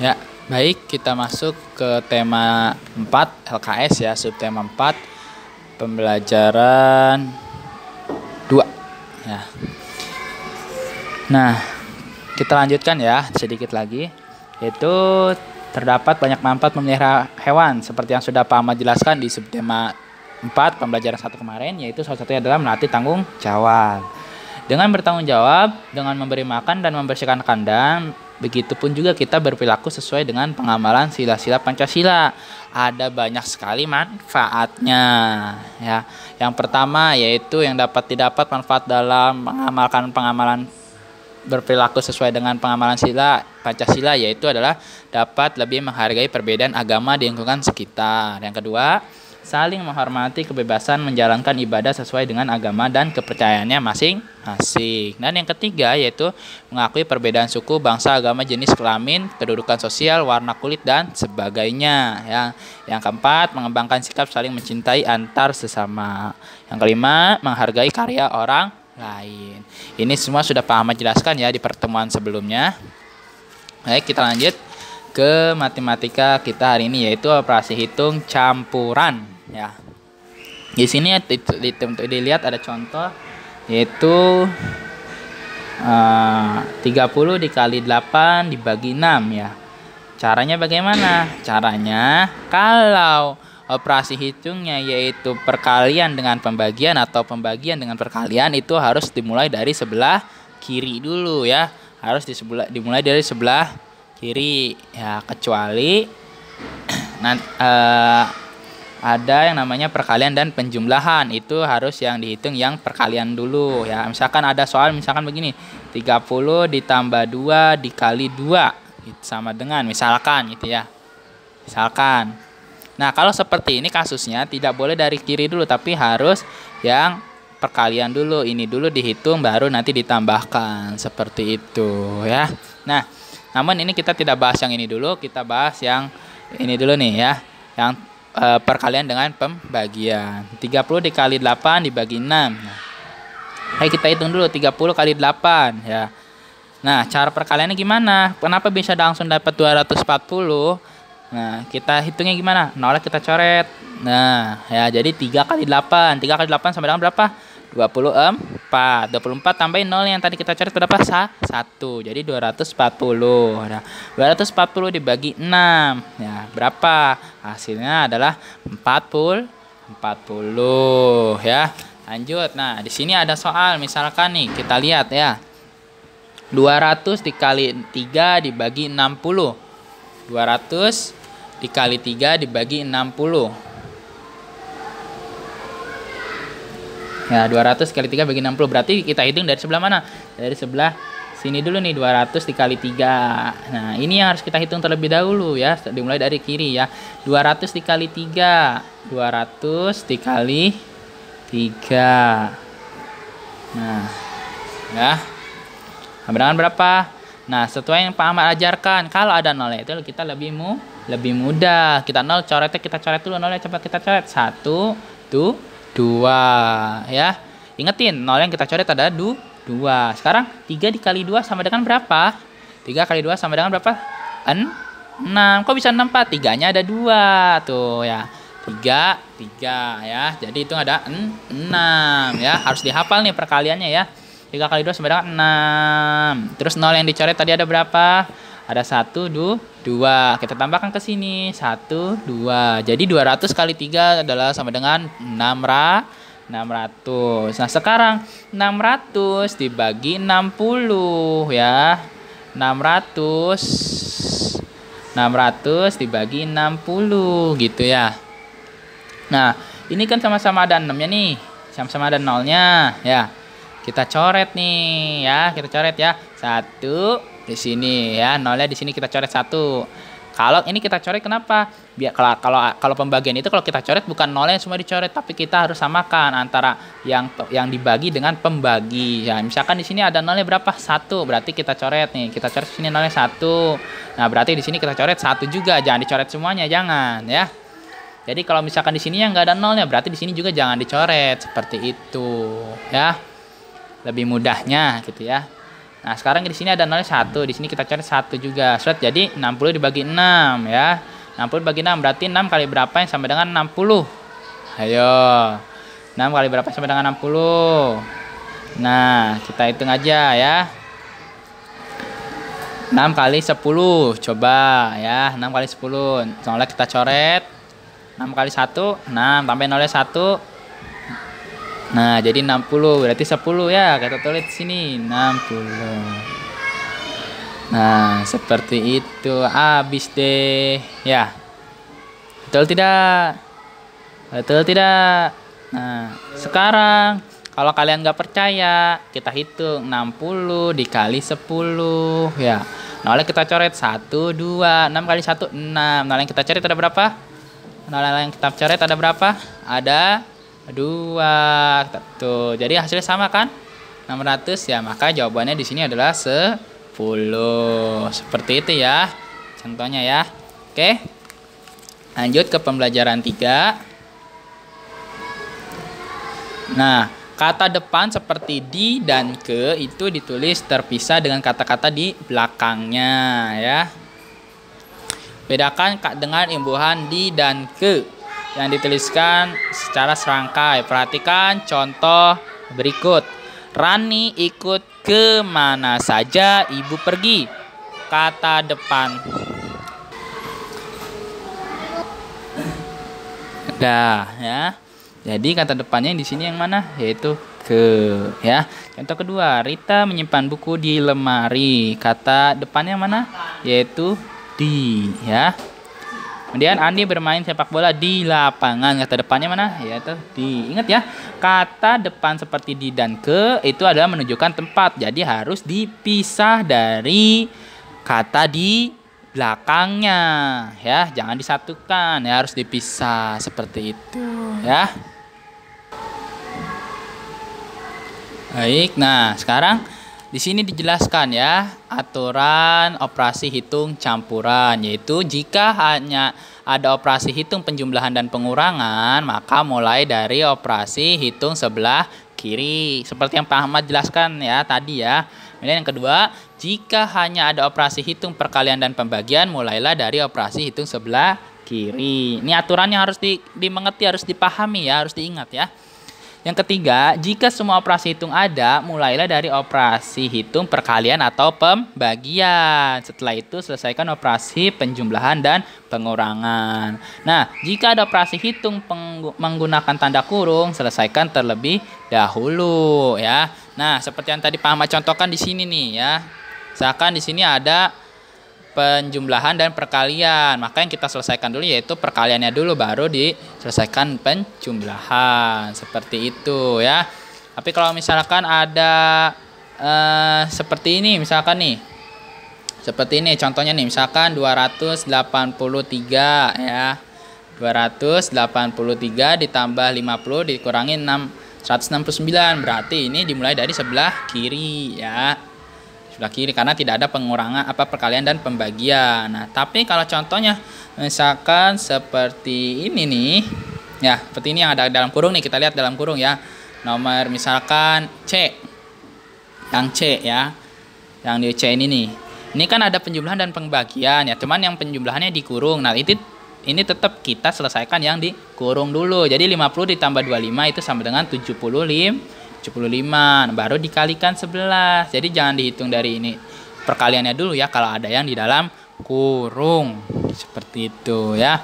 Ya, baik, kita masuk ke tema 4 LKS ya, subtema 4 pembelajaran 2 ya. Nah, kita lanjutkan ya sedikit lagi, yaitu terdapat banyak manfaat memelihara hewan seperti yang sudah Pak Ahmad jelaskan di subtema 4 pembelajaran 1 kemarin, yaitu salah satunya adalah melatih tanggung jawab. Dengan bertanggung jawab, dengan memberi makan dan membersihkan kandang, begitupun juga kita berperilaku sesuai dengan pengamalan sila-sila Pancasila. Ada banyak sekali manfaatnya ya. Yang pertama yaitu yang dapat didapat manfaat dalam mengamalkan pengamalan berperilaku sesuai dengan pengamalan sila Pancasila, yaitu adalah dapat lebih menghargai perbedaan agama di lingkungan sekitar. Yang kedua, saling menghormati kebebasan menjalankan ibadah sesuai dengan agama dan kepercayaannya masing-masing. Dan yang ketiga yaitu mengakui perbedaan suku, bangsa, agama, jenis kelamin, kedudukan sosial, warna kulit dan sebagainya. Yang keempat, mengembangkan sikap saling mencintai antar sesama. Yang kelima, menghargai karya orang lain. Ini semua sudah Pak Ahmad jelaskan ya di pertemuan sebelumnya. Baik, kita lanjut ke matematika kita hari ini, yaitu operasi hitung campuran ya. Di sini dilihat ada contoh, yaitu 30 dikali 8 dibagi 6 ya. Caranya bagaimana? Caranya kalau operasi hitungnya yaitu perkalian dengan pembagian atau pembagian dengan perkalian, itu harus dimulai dari sebelah kiri dulu ya. Harus dimulai dari sebelah kiri ya, kecuali ada yang namanya perkalian dan penjumlahan, itu harus yang dihitung yang perkalian dulu ya. Misalkan ada soal misalkan begini, 30 ditambah 2 dikali 2 itu sama dengan misalkan gitu ya. Misalkan. Nah, kalau seperti ini kasusnya tidak boleh dari kiri dulu, tapi harus yang perkalian dulu. Ini dulu dihitung baru nanti ditambahkan, seperti itu ya. Nah, namun ini kita tidak bahas yang ini dulu, kita bahas yang ini dulu nih ya. Yang perkalian dengan pembagian. 30 dikali 8 dibagi 6. Nah, kita hitung dulu 30 kali 8 ya. Nah, cara perkaliannya gimana? Kenapa bisa langsung dapat 240? Nah, kita hitungnya gimana? Nolnya kita coret. Nah, ya jadi 3 kali 8. 3 kali 8 sama dengan berapa? 24. 24 tambahin 0 yang tadi kita coret berapa? 1. Jadi 240. Nah, 240 dibagi 6. Ya, berapa? Hasilnya adalah 40 ya. Lanjut. Nah, di sini ada soal misalkan nih, kita lihat ya. 200 dikali 3 dibagi 60. 200 dikali 3 dibagi 60. Ya, 200 kali 3 bagi 60. Berarti kita hitung dari sebelah mana? Dari sebelah sini dulu nih, 200 dikali 3. Nah, ini yang harus kita hitung terlebih dahulu ya. Dimulai dari kiri ya. 200 dikali 3. 200 dikali 3. Nah, ya. Sama dengan berapa? Nah, sesuai yang Pak Ahmad ajarkan, kalau ada nolnya itu kita lebih mudah. Kita nol coretnya, kita coret dulu nolnya, coba kita coret. 1, 2 ya. Ingetin, nol yang kita coret ada 2. Sekarang 3 dikali 2 sama dengan berapa? 3 kali 2 sama dengan berapa? 6. Kok bisa 6, Pak? 3-nya ada 2 tuh ya. 3 ya. Jadi itu ada 6 ya. Harus dihafal nih perkaliannya ya. 3 kali 2 sama dengan 6. Terus 0 yang dicoret tadi ada berapa? Ada 1, 2. Kita tambahkan ke sini. 1, 2. Jadi 200 kali 3 adalah sama dengan 600. Nah, sekarang 600 dibagi 60 ya. 600 dibagi 60 gitu ya. Nah, ini kan sama-sama ada 6-nya nih. Sama-sama ada 0-nya ya. Kita coret nih ya, kita coret ya. 1 di sini ya, nolnya di sini kita coret 1. Kalau ini kita coret kenapa? Biar kalau pembagian itu kalau kita coret bukan nolnya semua dicoret, tapi kita harus samakan antara yang dibagi dengan pembagi. Ya, misalkan di sini ada nolnya berapa? 1. Berarti kita coret nih. Kita coret sini nolnya 1. Nah, berarti di sini kita coret 1 juga. Jangan dicoret semuanya, jangan ya. Jadi kalau misalkan di sini yang enggak ada nolnya, berarti di sini juga jangan dicoret, seperti itu ya. Lebih mudahnya gitu ya. Nah, sekarang di sini ada nolnya 1. Di sini kita cari 1 juga. Set, jadi 60 dibagi 6 ya. 60 dibagi 6 berarti 6 kali berapa yang sama dengan 60? Ayo. 6 kali berapa yang sama dengan 60? Nah, kita hitung aja ya. 6 kali 10. Coba ya, 6 kali 10. Nolnya kita coret. 6 kali 1, 6 tambah nolnya 1. Nah, jadi 60. Berarti 10 ya. Kita tulis di sini 60. Nah, seperti itu. Habis deh. Ya. Betul tidak? Betul tidak? Nah, sekarang kalau kalian nggak percaya, kita hitung 60 dikali 10 ya. Nolnya kita coret 1, 2, 6 kali 1, 6. Nol yang kita coret ada berapa? Nol yang kita coret ada berapa? Ada 2. Tuh, jadi hasilnya sama kan? 600 ya, maka jawabannya di sini adalah 10. Seperti itu ya. Contohnya ya. Oke. Lanjut ke pembelajaran 3. Nah, kata depan seperti di dan ke itu ditulis terpisah dengan kata-kata di belakangnya ya. Bedakan dengan imbuhan di dan ke yang dituliskan secara serangkai. Perhatikan contoh berikut. Rani ikut ke mana saja ibu pergi. Kata depan. Dah ya. Jadi kata depannya di sini yang mana? Yaitu ke ya. Contoh kedua, Rita menyimpan buku di lemari. Kata depannya mana? Yaitu di ya. Kemudian Andi bermain sepak bola di lapangan. Kata depannya mana? Yaitu di. Ingat ya, kata depan seperti di dan ke itu adalah menunjukkan tempat. Jadi harus dipisah dari kata di belakangnya ya. Jangan disatukan ya, harus dipisah seperti itu ya. Baik, nah sekarang di sini dijelaskan ya aturan operasi hitung campuran, yaitu jika hanya ada operasi hitung penjumlahan dan pengurangan, maka mulai dari operasi hitung sebelah kiri seperti yang Pak Ahmad jelaskan ya tadi ya. Kemudian yang kedua, jika hanya ada operasi hitung perkalian dan pembagian, mulailah dari operasi hitung sebelah kiri. Ini aturannya harus dimengerti, harus dipahami ya, harus diingat ya. Yang ketiga, jika semua operasi hitung ada, mulailah dari operasi hitung perkalian atau pembagian. Setelah itu, selesaikan operasi penjumlahan dan pengurangan. Nah, jika ada operasi hitung menggunakan tanda kurung, selesaikan terlebih dahulu ya. Nah, seperti yang tadi Pak Ahmad contohkan di sini nih ya. Misalkan di sini ada penjumlahan dan perkalian, maka yang kita selesaikan dulu yaitu perkaliannya dulu, baru diselesaikan penjumlahan seperti itu ya. Tapi kalau misalkan ada seperti ini, misalkan nih seperti ini contohnya nih, misalkan 283 ya, 283 ditambah 50 dikurangi 169, berarti ini dimulai dari sebelah kiri ya, sebelah kiri, karena tidak ada pengurangan perkalian dan pembagian. Nah, tapi kalau contohnya misalkan seperti ini nih ya, seperti ini yang ada dalam kurung nih, kita lihat dalam kurung ya, nomor misalkan C, yang C ya, yang di C ini nih, ini kan ada penjumlahan dan pembagian ya, cuman yang penjumlahannya dikurung. Nah, ini tetap kita selesaikan yang dikurung dulu. Jadi 50 ditambah 25 itu sama dengan 75, baru dikalikan 11. Jadi jangan dihitung dari ini perkaliannya dulu ya, kalau ada yang di dalam kurung seperti itu ya.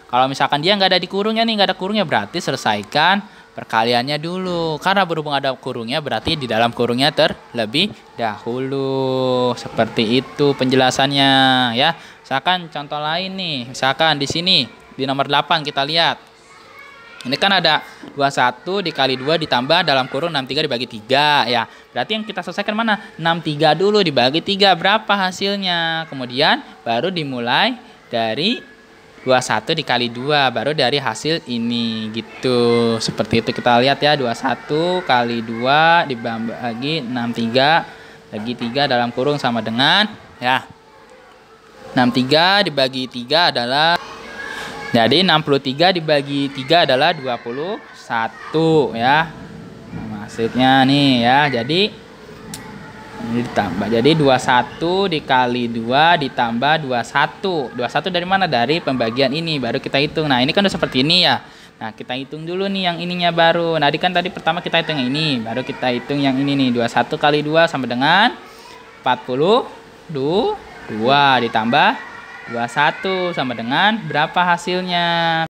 Kalau misalkan dia nggak ada di kurungnya nih, nggak ada kurungnya, berarti selesaikan perkaliannya dulu, karena berhubung ada kurungnya berarti di dalam kurungnya terlebih dahulu. Seperti itu penjelasannya ya. Misalkan contoh lain nih, misalkan di sini di nomor 8 kita lihat. Ini kan ada 21 dikali 2 ditambah dalam kurung 63 dibagi 3 ya. Berarti yang kita selesaikan mana? 63 dulu dibagi 3, berapa hasilnya? Kemudian baru dimulai dari 21 dikali 2, baru dari hasil ini gitu. Seperti itu kita lihat ya, 21 kali 2 dibagi 63 bagi 3 dalam kurung sama dengan ya, 63 dibagi 3 adalah, jadi 63 dibagi 3 adalah 21 ya. Nah, maksudnya nih ya. Jadi Ini ditambah. Jadi 21 dikali 2 ditambah 21. 21 dari mana? Dari pembagian ini. Baru kita hitung. Nah, ini kan udah seperti ini ya. Nah, kita hitung dulu nih yang ininya baru. Nah, kan tadi pertama kita hitung yang ini. Baru kita hitung yang ini nih. 21 kali 2 sama dengan 42 ditambah 21 sama dengan berapa hasilnya?